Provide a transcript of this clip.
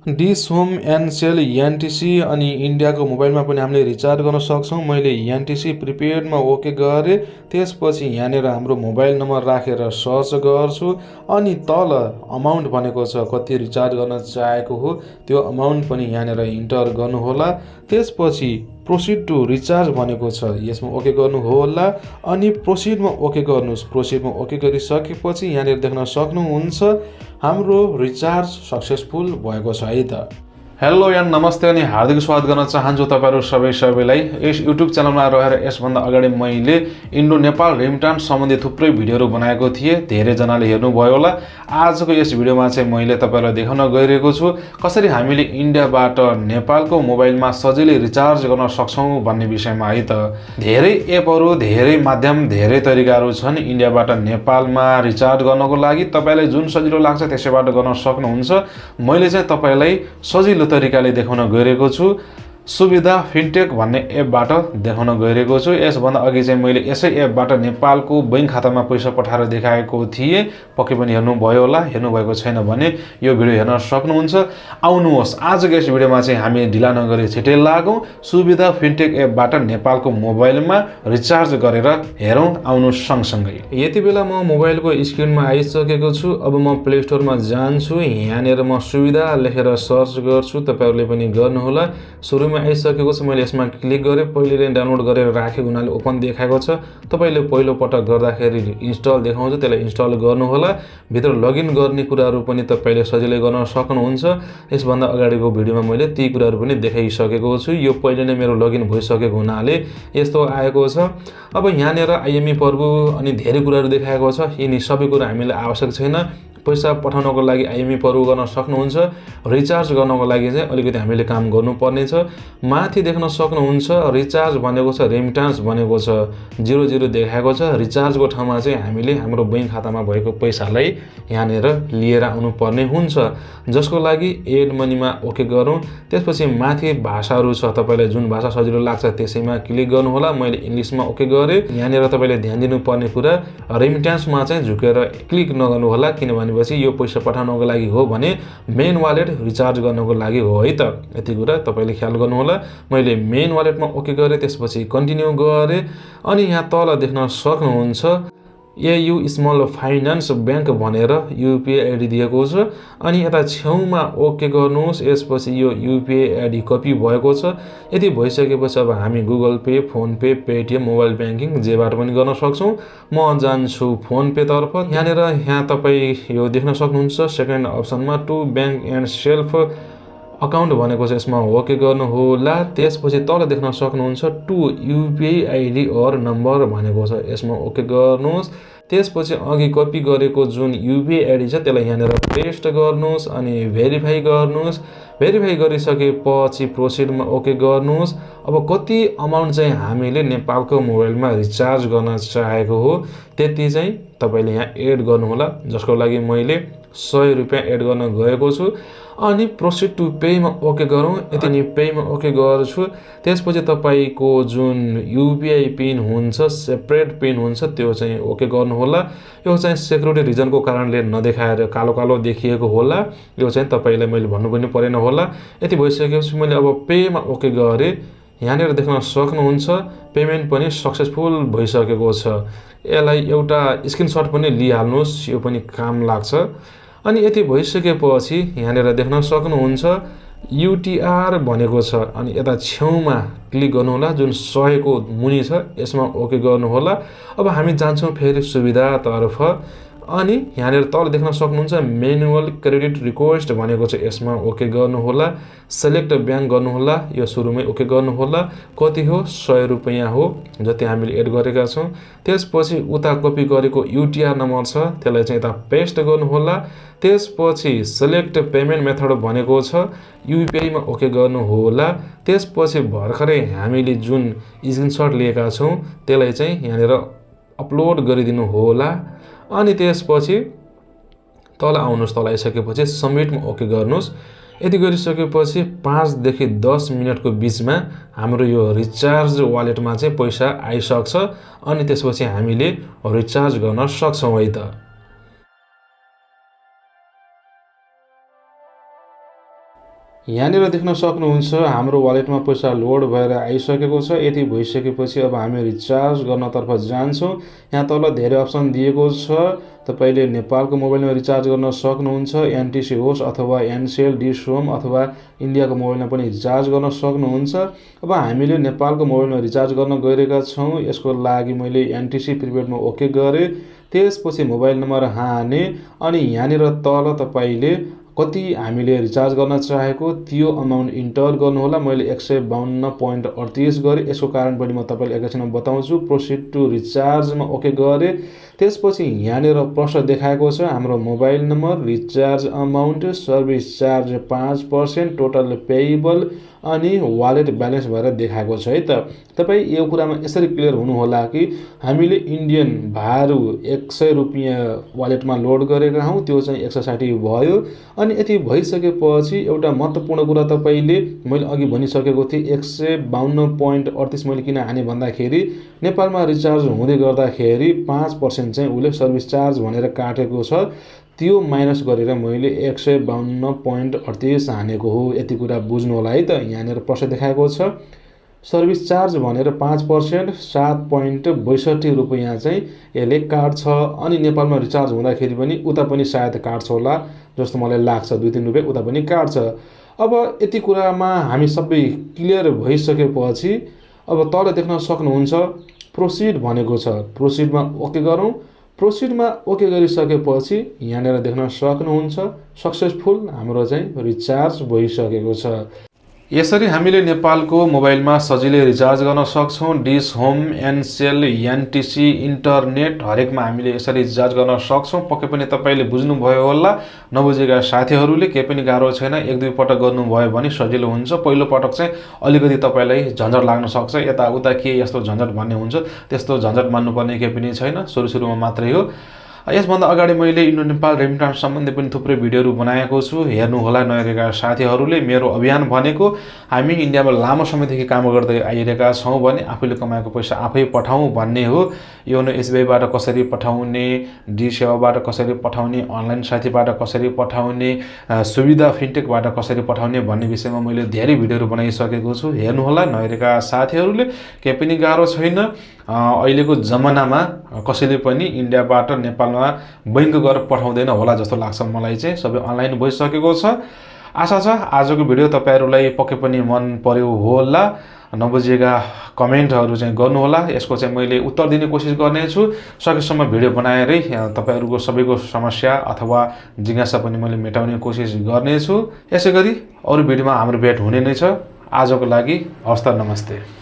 Dish Home Ncell NTC अनि इन्डियाको मोबाइलमा पनि हामीले रिचार्ज गर्न सक्छौँ। मैले एनटिसी प्रिपेडमा ओके गरेँ। त्यसपछि यहाँनिर हाम्रो मोबाइल नम्बर राखेर सर्च गर्छु अनि तल अमाउन्ट भनेको छ कति रिचार्ज गर्न चाहेको हो त्यो अमाउन्ट पनि यहाँनिर इन्टर गर्नुहोला। त्यसपछि प्रोसिड टु रिचार्ज भनेको छ, यसमा ओके गर्नुहोला अनि प्रोसिडमा ओके गर्नुहोस्। प्रोसिडमा ओके गरिसकेपछि यहाँनिर देख्न सक्नुहुन्छ हाम्रो रिचार्ज सक्सेसफुल भएको छ है त। हेलो एन्ड नमस्ते अनि हार्दिक स्वागत गर्न चाहन्छु तपाईहरु सबैलाई। यस युट्युब च्यानलमा रहेर यसभन्दा अगाडि मैले इन्डो नेपाल रेमिटान्स सम्बन्धी थुप्रै भिडियोहरू बनाएको थिएँ, धेरै जनाले हेर्नुभयो होला। आजको यस भिडियोमा चाहिँ मैले तपाईहरुलाई देखाउन गइरहेको छु कसरी हामीले इन्डियाबाट नेपालको मोबाइलमा सजिलै रिचार्ज गर्न सक्छौं भन्ने विषयमा है त। धेरै एपहरू, धेरै माध्यम, धेरै तरिकाहरू छन् इन्डियाबाट नेपालमा रिचार्ज गर्नको लागि। तपाईलाई जुन सजिलो लाग्छ त्यसैबाट गर्न सक्नुहुन्छ। मैले चाहिँ तपाईलाई सजिलो तरिकाले देखाउन गइरहेको छु। सुविधा फिनटेक भन्ने एपबाट देखाउन गइरहेको छु। यसभन्दा अघि चाहिँ मैले यसै एपबाट नेपालको बैंक खातामा पैसा पठाएर देखाएको थिएँ, पक्कै पनि हेर्नुभयो होला। हेर्नुभएको छैन भने यो भिडियो हेर्न सक्नुहुन्छ। आउनुहोस् आजको यस भिडियोमा चाहिँ हामी ढिला नगरी छिटै लागौँ, सुविधा फिनटेक एपबाट नेपालको मोबाइलमा रिचार्ज गरेर हेरौँ। आउनुहोस् सँगसँगै। यति बेला म मोबाइलको स्क्रिनमा आइसकेको छु। अब म प्ले स्टोरमा जान्छु। यहाँनिर म सुविधा लेखेर सर्च गर्छु, तपाईहरुले पनि गर्नुहोला। सुरुमा आइसकेको छ, मैले यसमा क्लिक गरेँ। पहिले डाउनलोड गरेर राखेको हुनाले ओपन देखाएको छ। तपाईले पहिलो पटक गर्दाखेरि इन्स्टल देखाउँछ, त्यसलाई इन्स्टल गर्नुहोला। भित्र लगइन गर्ने कुराहरू पनि तपाईले सजिलै गर्न सक्नुहुन्छ। यसभन्दा अगाडिको भिडियोमा मैले ती कुराहरू पनि देखाइसकेको छु। यो पहिले नै मेरो लगइन भइसकेको हुनाले यस्तो आएको छ। अब यहाँनिर आइएमई प्रभु अनि धेरै कुराहरू देखाएको छ। यिनी सबै कुरा हामीलाई आवश्यक छैन। पैसा पठाउनको लागि आइएमई प्रभु गर्न सक्नुहुन्छ। रिचार्ज गर्नको लागि चाहिँ अलिकति हामीले काम गर्नुपर्ने छ। माथि देख्न सक्नुहुन्छ रिचार्ज भनेको छ, रेमिटान्स भनेको छ 00 देखाएको छ। रिचार्जको ठाउँमा चाहिँ हामीले हाम्रो बैंक खातामा भएको पैसालाई यहाँनिर लिएर आउनुपर्ने हुन्छ, जसको लागि एड मनीमा ओके गरौँ। त्यसपछि माथि भाषाहरू छ, तपाईलाई जुन भाषा सजिलो लाग्छ त्यसैमा क्लिक गर्नुहोला। मैले इङ्ग्लिसमा ओके गरेँ। यहाँनिर तपाईले ध्यान दिनुपर्ने कुरा रेमिटान्समा चाहिँ झुकेर क्लिक नगर्नुहोला, किनभने यो पैसा पठाउनको लागि हो भने मेन वालेट रिचार्ज गर्नको लागि हो है त। यति कुरा तपाईले ख्याल गर्नुहोला। मैले मेन वालेटमा ओके गरेँ, त्यसपछि कन्टिन्यू गरेँ अनि यहाँ तल देख्न सक्नुहुन्छ एयु स्मल फाइनान्स बैंक भनेर युपिआई आइडी दिएको छ अनि यता छेउमा ओके गर्नुहोस्। यसपछि यो युपिआई आइडी कपी भएको छ। यदि भइसकेपछि अब हामी Google Pay, PhonePe, Paytm, mobile banking जेबाट पनि गर्न सक्छौँ। म जान्छु फोन पे तर्फ। यहाँ तपाईँ यो देख्न सक्नुहुन्छ सेकेन्ड अप्सनमा to bank and self account भनेको छ, यसमा ओके गर्नुहोला। त्यसपछि तल देख्न सक्नुहुन्छ to UPI ID or number भनेको छ, यसमा ओके गर्नुहोस्। त्यसपछि अघि कपी गरेको जुन युपिआई आइडी छ त्यसलाई यहाँनिर पेस्ट गर्नुहोस् अनि भेरिफाई गर्नुहोस्। भेरिफाई गरिसकेपछि प्रोसिडमा ओके गर्नुहोस्। अब कति अमाउन्ट चाहिँ हामीले नेपालको मोबाइलमा रिचार्ज गर्न चाहेको हो त्यति चाहिँ तपाईले यहाँ एड गर्नुहोला, जसको लागि मैले 100 रुपैयाँ एड गर्न गएको छु। अनि प्रोसिड टु पेमा ओके गरौँ। यति नि पेमा ओके गर्छु। त्यसपछि तपाईको जुन युपिआई पिन हुन्छ, सेपरेट पिन हुन्छ, त्यो चाहिँ ओके गर्नुहोला। यो चाहिँ सेक्युरिटी रिजनको कारणले नदेखाएर कालो कालो देखिएको होला। यो चाहिँ तपाईलाई मैले भन्नु पनि परेन होला। यति भइसकेपछि मैले अब पेमा ओके गरेँ। यहाँनिर देख्न सक्नुहुन्छ पेमेन्ट पनि सक्सेसफुल भइसकेको छ। यसलाई एउटा स्क्रिनशट पनि लिइहाल्नुहोस्, यो पनि काम लाग्छ। अनि यति भइसकेपछि यहाँनिर देख्न सक्नुहुन्छ युटिआर भनेको छ अनि यता छेउमा क्लिक गर्नुहोला, जुन 100 को मुनि छ यसमा ओके गर्नुहोला। अब हामी जान्छौँ फेरि सुविधा तर्फ अनि यहाँनिर तल देख्न सक्नुहुन्छ म्यानुअल क्रेडिट रिक्वेस्ट भनेको छ, यसमा ओके गर्नुहोला। सेलेक्ट ब्याङ्क गर्नुहोला, यो सुरुमै ओके गर्नुहोला। कति हो? 100 रुपैयाँ हो, जति हामीले एड गरेका छौँ। त्यसपछि उता कपी गरेको युटिआर नम्बर छ त्यसलाई चाहिँ यता पेस्ट गर्नुहोला। त्यसपछि सेलेक्ट पेमेन्ट मेथड भनेको छ, युपिआईमा ओके गर्नुहोला। त्यसपछि भर्खरै हामीले जुन स्क्रिनशट लिएका छौँ त्यसलाई चाहिँ यहाँनिर अपलोड गरिदिनु होला। अनि त्यसपछि तल आउनुहोस्। तल आइसकेपछि सबमिटमा ओके गर्नुहोस्। यति गरिसकेपछि 5 देखि 10 मिनटको बिचमा हाम्रो यो रिचार्ज वालेटमा चाहिँ पैसा आइसक्छ अनि त्यसपछि हामीले रिचार्ज गर्न सक्छौँ है त। यहाँनिर देख्न सक्नुहुन्छ हाम्रो वालेटमा पैसा लोड भएर आइसकेको छ। यति भइसकेपछि अब हामी रिचार्ज गर्नतर्फ जान्छौँ। यहाँ तल धेरै अप्सन दिएको छ। तपाईँले नेपालको मोबाइलमा रिचार्ज गर्न सक्नुहुन्छ, एनटिसी होस् अथवा एनसेल, डिसोम अथवा इन्डियाको मोबाइलमा पनि रिचार्ज गर्न सक्नुहुन्छ। अब हामीले नेपालको मोबाइलमा रिचार्ज गर्न गइरहेका छौँ। यसको लागि मैले एनटिसी प्रिपेडमा ओके गरेँ। त्यसपछि मोबाइल नम्बर हाने अनि यहाँनिर तल तपाईँले कति हामीले रिचार्ज गर्न चाहेको त्यो अमाउन्ट इन्टर गर्नुहोला। मैले 152.38 गरेँ। यसको कारण पनि म तपाईँलाई एकैछिनमा बताउँछु। प्रोसिड टु रिचार्जमा ओके गरेँ। त्यसपछि यहाँनिर प्रश्न देखाएको छ हाम्रो mobile number, recharge amount, service charge 5%, total payable अनि वालेट ब्यालेन्स भएर देखाएको छ है त। तपाईँ यो कुरामा यसरी क्लियर हुनुहोला कि हामीले इन्डियन भारू 100 रुपियाँ वालेटमा लोड गरेका हौँ, त्यो चाहिँ 160 भयो। अनि यति भइसकेपछि एउटा महत्त्वपूर्ण कुरा तपाईँले मैले अघि भनिसकेको थिएँ, 152.38 मैले किन हाने भन्दाखेरि नेपालमा रिचार्ज हुँदै गर्दाखेरि 5% चाहिँ उसले सर्भिस चार्ज भनेर काटेको छ। त्यो माइनस गरेर मैले 152.38 हानेको हो। यति कुरा बुझ्नु होला है त। यहाँनिर प्रश्न देखाएको छ सर्भिस चार्ज भनेर 5% 7.62 रुपियाँ चाहिँ यसले काट्छ। अनि नेपालमा रिचार्ज हुँदाखेरि पनि उता पनि सायद काट्छ होला जस्तो मलाई लाग्छ, 2-3 रुपियाँ उता पनि काट्छ। अब यति कुरामा हामी सबै क्लियर भइसकेपछि अब तल देख्न सक्नुहुन्छ प्रोसिड भनेको छ। प्रोसिडमा ओके गरौँ। प्रोसिडमा ओके गरिसकेपछि यहाँनिर देख्न सक्नुहुन्छ सक्सेसफुल हाम्रो चाहिँ रिचार्ज भइसकेको छ। यसरी हामीले नेपालको मोबाइलमा सजिलै रिचार्ज गर्न सक्छौँ। डिस, होम, एनसेल, एनटिसी, इन्टरनेट हरेकमा हामीले यसरी रिचार्ज गर्न सक्छौँ। पक्कै पनि तपाईँले बुझ्नुभयो होला। नबुझेका साथीहरूले केही पनि गाह्रो छैन, 1-2 पटक गर्नुभयो भने सजिलो हुन्छ। पहिलो पटक चाहिँ अलिकति तपाईँलाई झन्झट लाग्न सक्छ, यताउता के यस्तो झन्झट भन्ने हुन्छ, त्यस्तो झन्झट मान्नुपर्ने केही पनि छैन, सुरुमा मात्रै हो। यसभन्दा अगाडि मैले इन्डो नेपाल रेमिटान्स सम्बन्धी पनि थुप्रै भिडियोहरू बनाएको छु, हेर्नुहोला नहेरेका साथीहरूले। मेरो अभियान भनेको हामी इन्डियामा लामो समयदेखि काम गर्दै आइरहेका छौँ भने आफूले कमाएको पैसा आफै पठाउँ भन्ने हो। योनो एसबिआईबाट कसरी पठाउने, डी सेवाबाट कसरी पठाउने, अनलाइन साथीबाट कसरी पठाउने, सुविधा फिनटेकबाट कसरी पठाउने भन्ने विषयमा मैले धेरै भिडियोहरू बनाइसकेको छु। हेर्नुहोला नहेरेका साथीहरूले। केही पनि गाह्रो छैन। अहिलेको जमानामा कसैले पनि इन्डियाबाट नेपालमा बैंक गरेर पठाउँदैन होला जस्तो लाग्छ मलाई चाहिँ। सबै अनलाइन भइसकेको छ। आशा छ आजको भिडियो तपाईँहरूलाई पक्कै पनि मन पर्यो होला। नबुझेका कमेन्टहरू चाहिँ गर्नुहोला। यसको चाहिँ मैले उत्तर दिने कोसिस गर्नेछु। सकेसम्म भिडियो बनाएरै तपाईँहरूको सबैको समस्या अथवा जिज्ञासा पनि मैले मेटाउने कोसिस गर्नेछु। यसै गरी अरू भिडियोमा हाम्रो भेट हुने नै छ। आजको लागि हवस् त, नमस्ते।